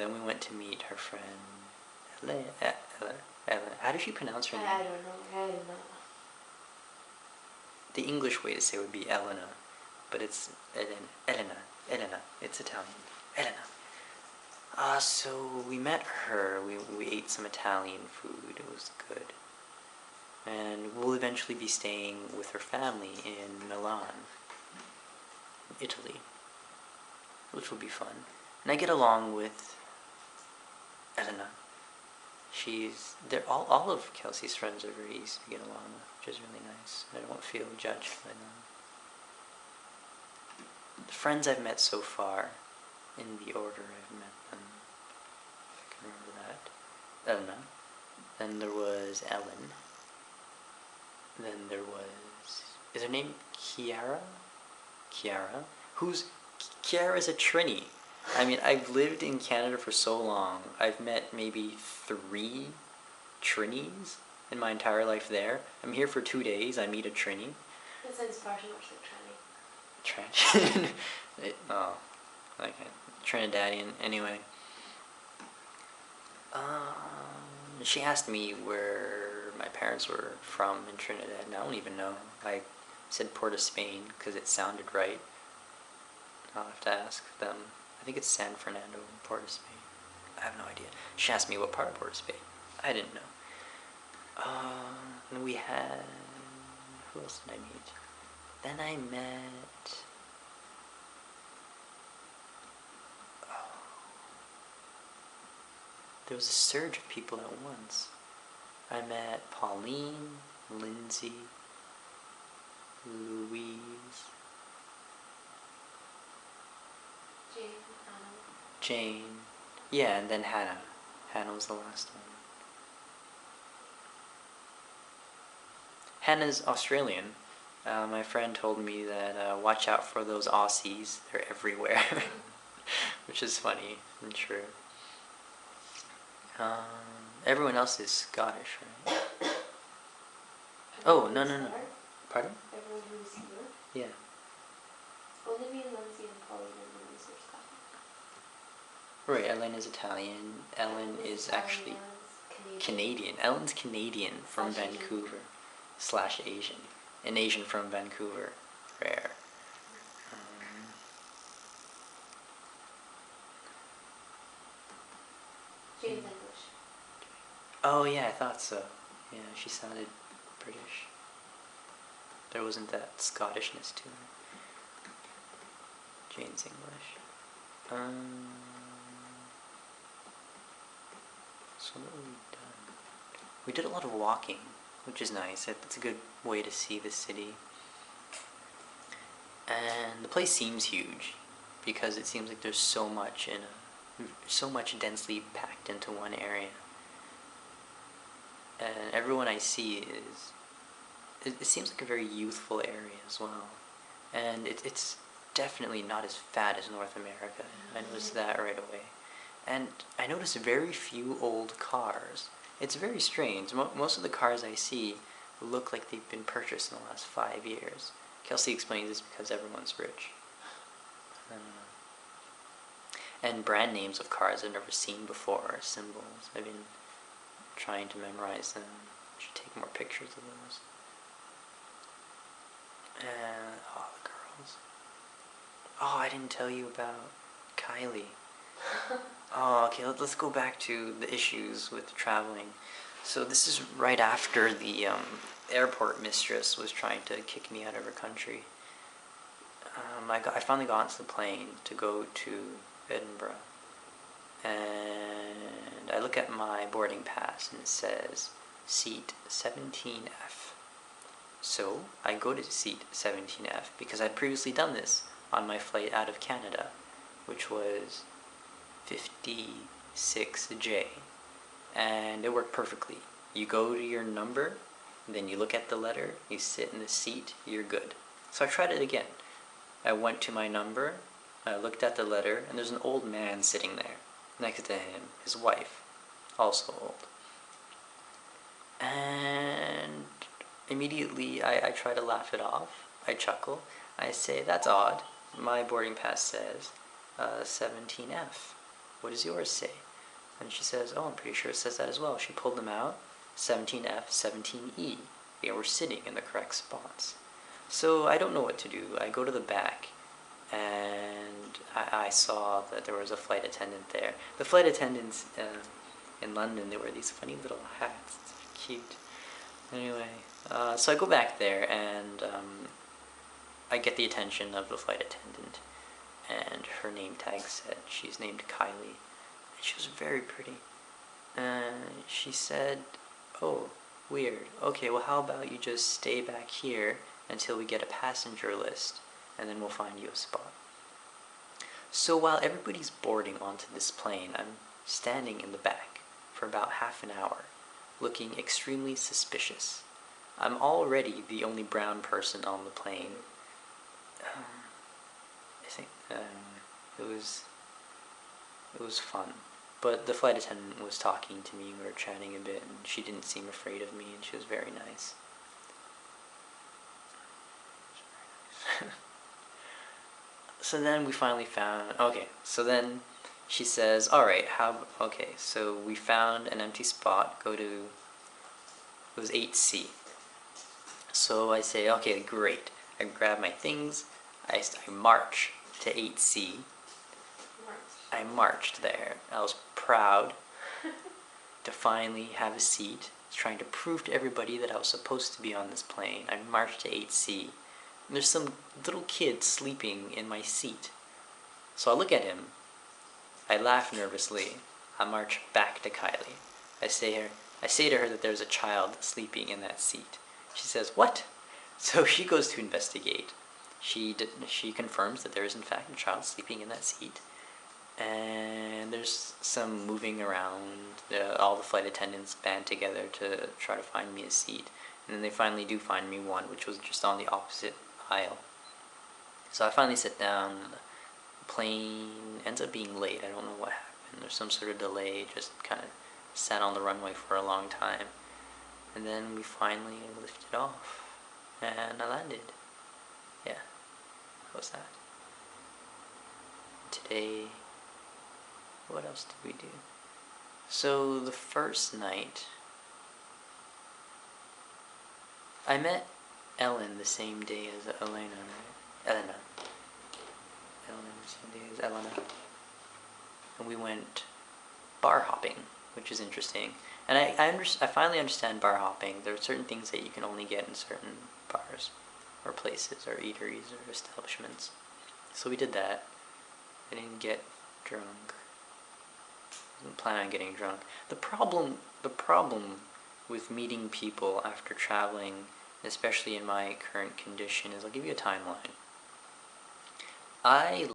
then we went to meet her friend, Ella. How does she pronounce her name? I don't know. Elena. The English way to say it would be Elena, but it's Elena. It's Italian. Elena. So we met her. We ate some Italian food. It was good. And we'll eventually be staying with her family in Milan, Italy, which will be fun. And I get along with Elena. All of Kelsey's friends are very easy to get along with, which is really nice. I don't feel judged by them. The friends I've met so far, in the order I've met them, if I can remember that. Elena. Then there was Ellen. Then there was... Is her name Kiara? Kiara? Kiara's a Trini. I mean, I've lived in Canada for so long. I've met maybe 3 Trinis in my entire life there. I'm here for 2 days. I meet a Trini. That sounds far too much like Trini. Oh, okay. Trinidadian. Anyway. She asked me where my parents were from in Trinidad, and I don't even know. I said Port of Spain because it sounded right. I'll have to ask them. I think it's San Fernando, Port of Spain. I have no idea. She asked me what part of Port of Spain. I didn't know. And we had... Who else did I meet? Then I met... There was a surge of people at once. I met Pauline, Lindsay, Louise, Jane, yeah, and then Hannah. Hannah was the last one. Hannah's Australian. My friend told me that watch out for those Aussies. They're everywhere, which is funny and true. Everyone else is Scottish, right? Oh, no. Pardon? Everyone who's here? Yeah. Only me and Lindsay and Pauline and Louise are Scottish. Right, Ellen is Italian. Ellen is actually Canadian. Ellen's Canadian from Vancouver / Asian. An Asian from Vancouver. Rare. Jane's English. Oh yeah, I thought so. Yeah, she sounded British. There wasn't that Scottishness to her. Jane's English. So what have we done? We did a lot of walking, which is nice. It's a good way to see the city. And the place seems huge because it seems like there's so much densely packed into one area. And everyone I see it seems like a very youthful area as well. And it's definitely not as fat as North America. I noticed that right away. And I noticed very few old cars. It's very strange. Most of the cars I see look like they've been purchased in the last 5 years. Kelsey explains this because everyone's rich. And brand names of cars I've never seen before, symbols. I've been trying to memorize them. I should take more pictures of those. And, the girls. Oh, I didn't tell you about Kylie. Okay, let's go back to the issues with traveling. So this is right after the airport mistress was trying to kick me out of her country. I finally got onto the plane to go to Edinburgh. And I look at my boarding pass and it says seat 17F. So I go to seat 17F because I'd previously done this on my flight out of Canada, which was 56J, and it worked perfectly. You go to your number, then you look at the letter, you sit in the seat, you're good. So I tried it again. I went to my number, I looked at the letter, and there's an old man sitting there. Next to him, his wife, also old. And immediately I try to laugh it off. I chuckle. I say, that's odd. My boarding pass says 17F. what does yours say? And she says, oh, I'm pretty sure it says that as well. She pulled them out, 17F, 17E. They were sitting in the correct spots. So I don't know what to do. I go to the back, and I saw that there was a flight attendant there. The flight attendants in London, they wear these funny little hats. It's cute. Anyway, so I go back there, and I get the attention of the flight attendant, and her name tag said she's named Kylie, and she was very pretty. And she said, oh, weird. Okay, well, how about you just stay back here until we get a passenger list, and then we'll find you a spot. So while everybody's boarding onto this plane, I'm standing in the back for about half an hour, looking extremely suspicious. I'm already the only brown person on the plane. I think it was fun. But the flight attendant was talking to me, we were chatting a bit, and she didn't seem afraid of me, and she was very nice. So then we finally found, so then she says, alright, so we found an empty spot, it was 8C. So I say, okay, great. I grab my things, I march to 8C. I marched there. I was proud to finally have a seat, trying to prove to everybody that I was supposed to be on this plane. I marched to 8C. And there's some little kid sleeping in my seat. So I look at him. I laugh nervously. I march back to Kylie. I say to her that there's a child sleeping in that seat. She says, what? So she goes to investigate. She confirms that there is in fact a child sleeping in that seat. And there's some moving around. All the flight attendants band together to try to find me a seat. And then they finally do find me one, which was just on the opposite aisle. So I finally sit down. The plane ends up being late. I don't know what happened. There's some sort of delay. Just kind of sat on the runway for a long time. And then we finally lifted off. And I landed. Yeah. That was that. Today, what else did we do? So the first night, I met Ellen the same day as Elena, right? Elena the same day as Elena. And we went bar hopping, which is interesting. And I finally understand bar hopping. There are certain things that you can only get in certain bars, or places, or eateries, or establishments. So we did that. I didn't get drunk. I didn't plan on getting drunk. The problem with meeting people after traveling, especially in my current condition, is I'll give you a timeline. I